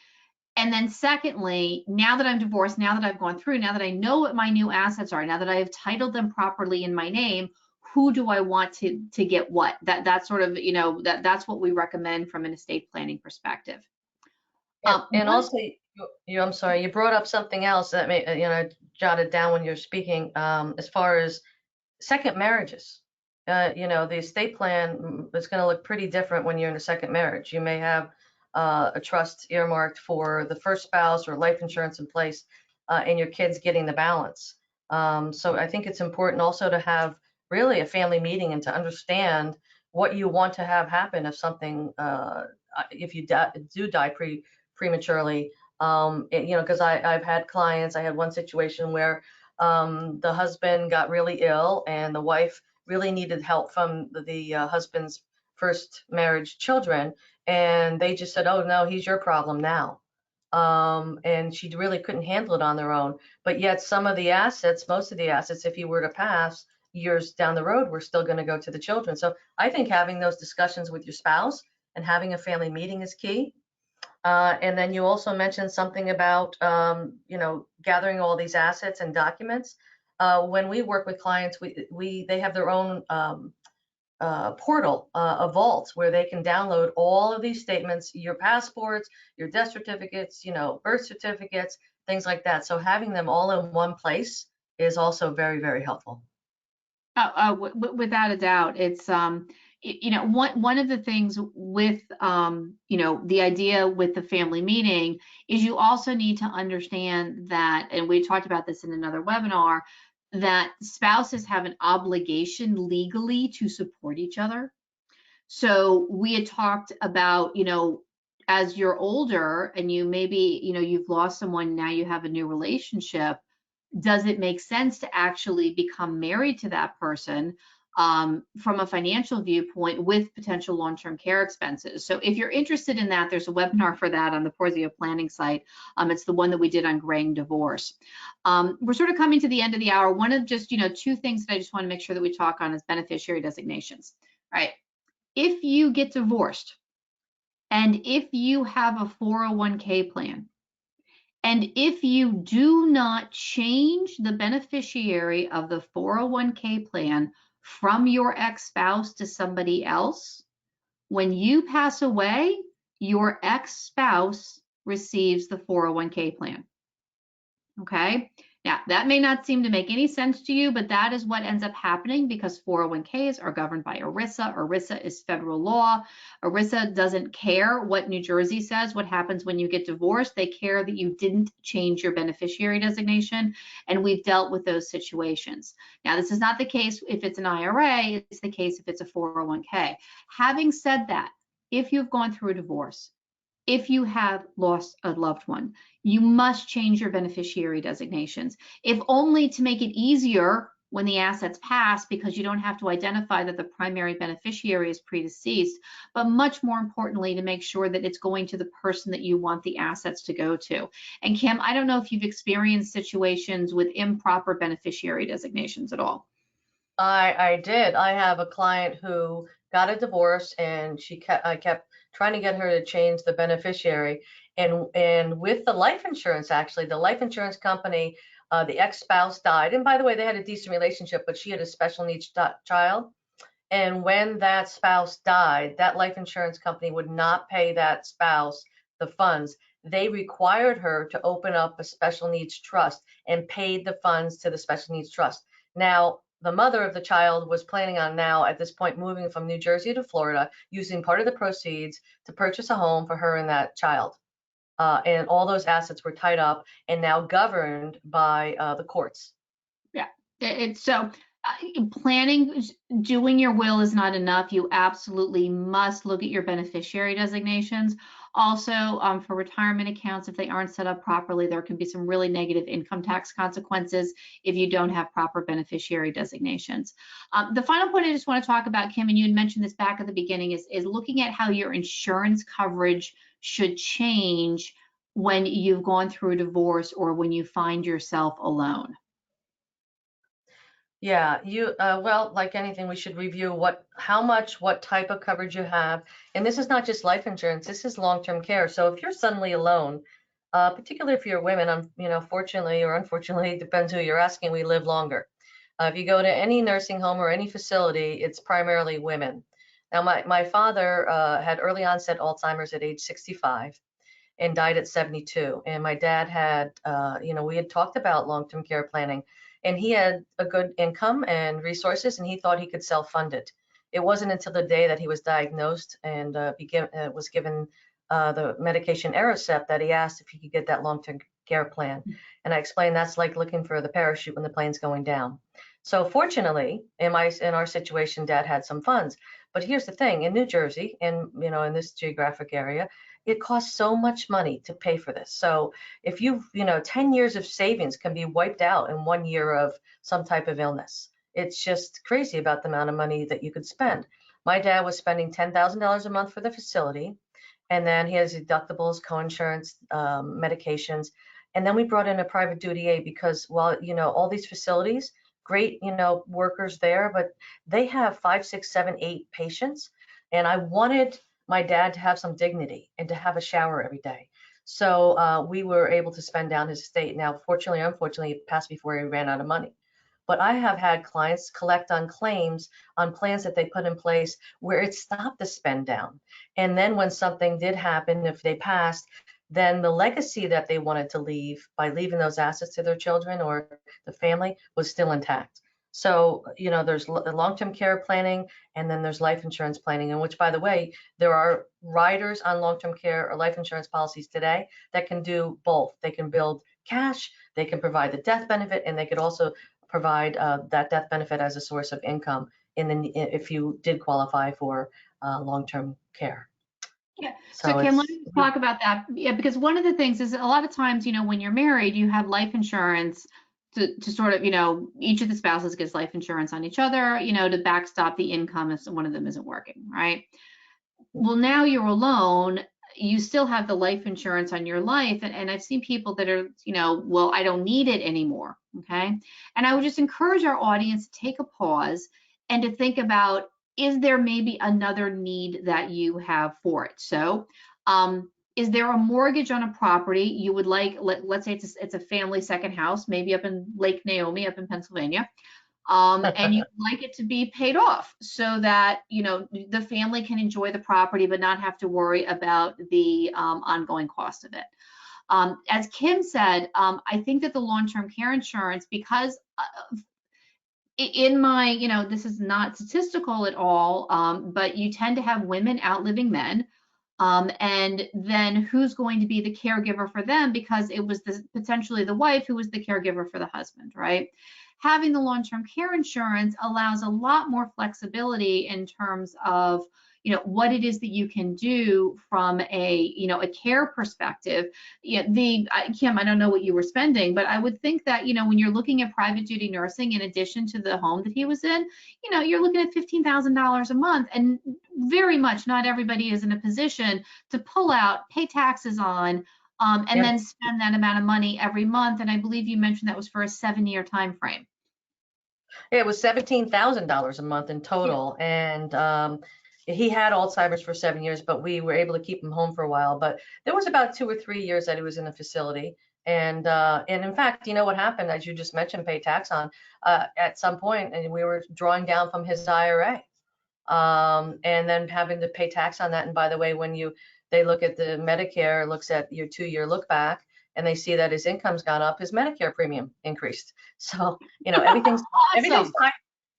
And then secondly, now that I'm divorced, now that I've gone through, now that I know what my new assets are, now that I have titled them properly in my name, who do I want to get what? That's sort of, that's what we recommend from an estate planning perspective. And also, I'm sorry, you brought up something else that jotted down when you're speaking, as far as second marriages. The estate plan is going to look pretty different when you're in a second marriage. You may have a trust earmarked for the first spouse or life insurance in place, and your kids getting the balance. So I think it's important also to have really a family meeting and to understand what you want to have happen if you do die prematurely. Because I've had clients, I had one situation where the husband got really ill and the wife really needed help from the husband's first marriage children, and they just said, oh no, he's your problem now. And she really couldn't handle it on their own. But yet some of the assets, most of the assets, if you were to pass years down the road, were still going to go to the children. So I think having those discussions with your spouse and having a family meeting is key. And then you also mentioned something about, gathering all these assets and documents. When we work with clients, they have their own portal, a vault, where they can download all of these statements, your passports, your death certificates, birth certificates, things like that. So having them all in one place is also very, very helpful. Without a doubt, it's one of the things with the idea with the family meeting is you also need to understand that, and we talked about this in another webinar, that spouses have an obligation legally to support each other. So we had talked about, as you're older and you maybe, you've lost someone, now you have a new relationship, does it make sense to actually become married to that person from a financial viewpoint with potential long-term care expenses? So if you're interested in that, there's a webinar for that on the Porzio planning site. It's the one that we did on graying divorce. We're sort of coming to the end of the hour. One of just, two things that I just want to make sure that we talk on is beneficiary designations, right? If you get divorced and if you have a 401k plan, and if you do not change the beneficiary of the 401k plan from your ex-spouse to somebody else, when you pass away, your ex-spouse receives the 401k plan. Okay? Now, that may not seem to make any sense to you, but that is what ends up happening because 401ks are governed by ERISA. ERISA is federal law. ERISA doesn't care what New Jersey says, what happens when you get divorced. They care that you didn't change your beneficiary designation, and we've dealt with those situations. Now, this is not the case if it's an IRA. It's the case if it's a 401k. Having said that, if you've gone through a divorce, if you have lost a loved one, you must change your beneficiary designations, if only to make it easier when the assets pass because you don't have to identify that the primary beneficiary is predeceased, but much more importantly, to make sure that it's going to the person that you want the assets to go to. And Kim, I don't know if you've experienced situations with improper beneficiary designations at all. I did. I have a client who got a divorce and I kept trying to get her to change the beneficiary. And with the life insurance, actually, the life insurance company, the ex-spouse died. And by the way, they had a decent relationship, but she had a special needs child. And when that spouse died, that life insurance company would not pay that spouse the funds. They required her to open up a special needs trust and paid the funds to the special needs trust. Now, the mother of the child was planning on now, at this point, moving from New Jersey to Florida, using part of the proceeds to purchase a home for her and that child. And all those assets were tied up and now governed by the courts. Yeah, it's so planning, doing your will is not enough. You absolutely must look at your beneficiary designations. Also, for retirement accounts, if they aren't set up properly, there can be some really negative income tax consequences if you don't have proper beneficiary designations. The final point I just want to talk about, Kim, and you had mentioned this back at the beginning, is looking at how your insurance coverage should change when you've gone through a divorce or when you find yourself alone. Yeah, well, like anything, we should review what type of coverage you have. And this is not just life insurance, this is long-term care. So if you're suddenly alone, particularly if you're women, fortunately or unfortunately, depends who you're asking, we live longer. If you go to any nursing home or any facility, it's primarily women. Now, my father had early onset Alzheimer's at age 65 and died at 72. And my dad had, we had talked about long-term care planning. And he had a good income and resources, and he thought he could self-fund it. It wasn't until the day that he was diagnosed and was given the medication Aricept that he asked if he could get that long-term care plan. And I explained that's like looking for the parachute when the plane's going down. So fortunately, in our situation, Dad had some funds. But here's the thing: in New Jersey, and in this geographic area, it costs so much money to pay for this. So if 10 years of savings can be wiped out in 1 year of some type of illness. It's just crazy about the amount of money that you could spend. My dad was spending $10,000 a month for the facility, and then he has deductibles, co-insurance, medications. And then we brought in a private duty aid because, well, all these facilities, great, workers there, but they have 5, 6, 7, 8 patients. And I wanted my dad to have some dignity and to have a shower every day. So we were able to spend down his estate. Now, fortunately or unfortunately, it passed before he ran out of money. But I have had clients collect on claims on plans that they put in place where it stopped the spend down. And then when something did happen, if they passed, then the legacy that they wanted to leave by leaving those assets to their children or the family was still intact. So, there's long-term care planning, and then there's life insurance planning, in which, by the way, there are riders on long-term care or life insurance policies today that can do both. They can build cash, they can provide the death benefit, and they could also provide that death benefit as a source of income if you did qualify for long-term care. Yeah. So Kim, let me talk about that. Yeah, because one of the things is a lot of times, when you're married, you have life insurance to sort of, each of the spouses gets life insurance on each other, to backstop the income if one of them isn't working, right? Well, now you're alone, you still have the life insurance on your life. And I've seen people that are, well, I don't need it anymore, okay? And I would just encourage our audience to take a pause and to think about, is there maybe another need that you have for it? So, is there a mortgage on a property you would like, let's say it's a family second house, maybe up in Lake Naomi, up in Pennsylvania, and you'd like it to be paid off so that, the family can enjoy the property but not have to worry about the ongoing cost of it. As Kim said, I think that the long-term care insurance, because in my, this is not statistical at all, but you tend to have women outliving men. And then who's going to be the caregiver for them, because it was potentially the wife who was the caregiver for the husband, right? Having the long-term care insurance allows a lot more flexibility in terms of, what it is that you can do from a care perspective. Kim, I don't know what you were spending, but I would think that, when you're looking at private duty nursing, in addition to the home that he was in, you're looking at $15,000 a month, and very much not everybody is in a position to pull out, pay taxes on, and then spend that amount of money every month. And I believe you mentioned that was for a 7-year time frame. Yeah, it was $17,000 a month in total. Yeah. And he had Alzheimer's for 7 years, but we were able to keep him home for a while. But there was about 2 or 3 years that he was in a facility. And in fact, you know what happened, as you just mentioned, pay tax on, at some point, and we were drawing down from his IRA, and then having to pay tax on that. And by the way, when they look at the Medicare, looks at your 2-year look back, and they see that his income's gone up, his Medicare premium increased. So, you know, everything's Awesome.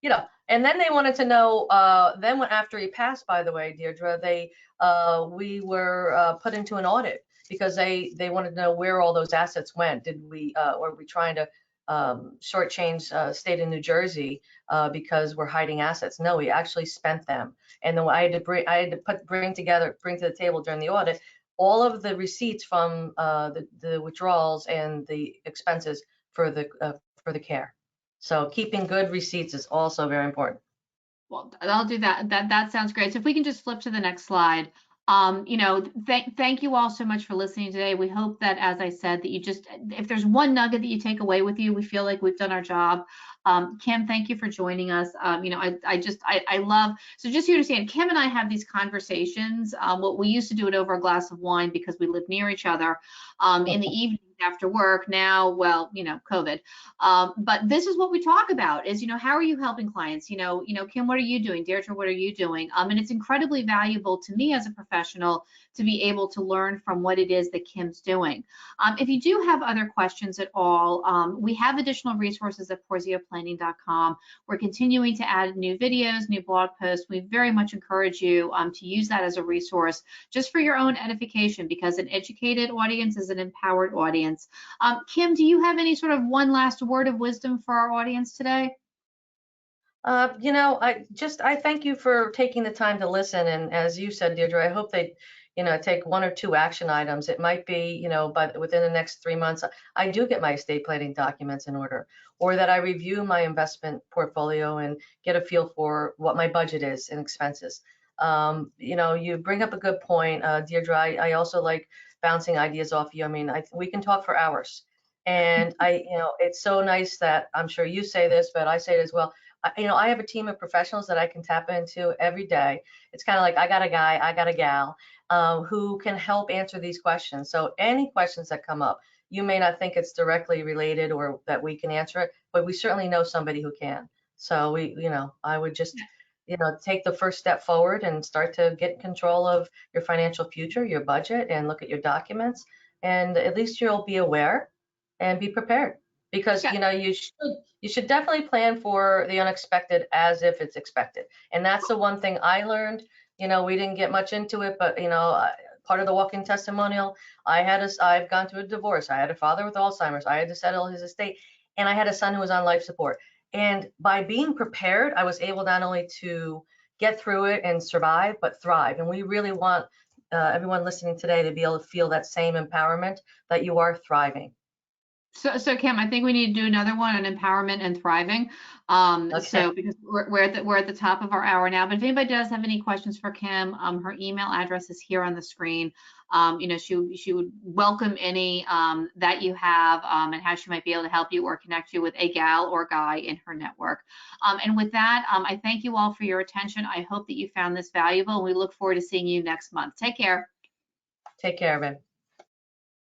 you know, and then they wanted to know, after he passed, by the way, Deirdre, we were put into an audit because they wanted to know where all those assets went. Did we, were we trying to shortchange state of New Jersey because we're hiding assets? No, we actually spent them. And then I had to bring to the table during the audit all of the receipts from the withdrawals and the expenses for the care. So keeping good receipts is also very important. Well, I'll do that. That sounds great. So if we can just flip to the next slide. You know, thank you all so much for listening today. We hope that, as I said, that if there's one nugget that you take away with you, we feel like we've done our job. Kim, thank you for joining us. You know, I love, so just so you understand, Kim and I have these conversations. What we used to do it over a glass of wine because we live near each other in the evening after work. Now, well, you know, COVID. But this is what we talk about is, you know, how are you helping clients? You know, Kim, what are you doing? Deirdre, what are you doing? And it's incredibly valuable to me as a professional to be able to learn from what it is that Kim's doing. If you do have other questions at all, we have additional resources at porzioplanning.com. We're continuing to add new videos, new blog posts. We very much encourage you to use that as a resource just for your own edification, because an educated audience is an empowered audience. Kim, do you have any sort of one last word of wisdom for our audience today? You know, I thank you for taking the time to listen. And as you said, Deirdre, I hope they, you know, take 1 or 2 action items. It might be, you know, but within the next 3 months, I do get my estate planning documents in order, or that I review my investment portfolio and get a feel for what my budget is and expenses. You know, you bring up a good point, Deirdre. I also like bouncing ideas off you. I mean, we can talk for hours. And you know, it's so nice that I'm sure you say this, but I say it as well. You know, I have a team of professionals that I can tap into every day. It's kind of like I got a guy, I got a gal who can help answer these questions. So any questions that come up, you may not think it's directly related or that we can answer it, but we certainly know somebody who can. So you know, I would just, you know, take the first step forward and start to get control of your financial future, your budget, and look at your documents. And at least you'll be aware and be prepared, because you know, you should definitely plan for the unexpected as if it's expected. And that's the one thing I learned. You know, we didn't get much into it, but you know, part of the walking testimonial, I've gone through a divorce. I had a father with Alzheimer's. I had to settle his estate, and I had a son who was on life support. And by being prepared, I was able not only to get through it and survive, but thrive. And we really want everyone listening today to be able to feel that same empowerment that you are thriving. So Kim, I think we need to do another one on empowerment and thriving. Okay. So because we're at the top of our hour now, but if anybody does have any questions for Kim, her email address is here on the screen. You know, she would welcome any that you have, and how she might be able to help you or connect you with a gal or guy in her network. And with that, I thank you all for your attention. I hope that you found this valuable, and we look forward to seeing you next month. Take care. Take care, man.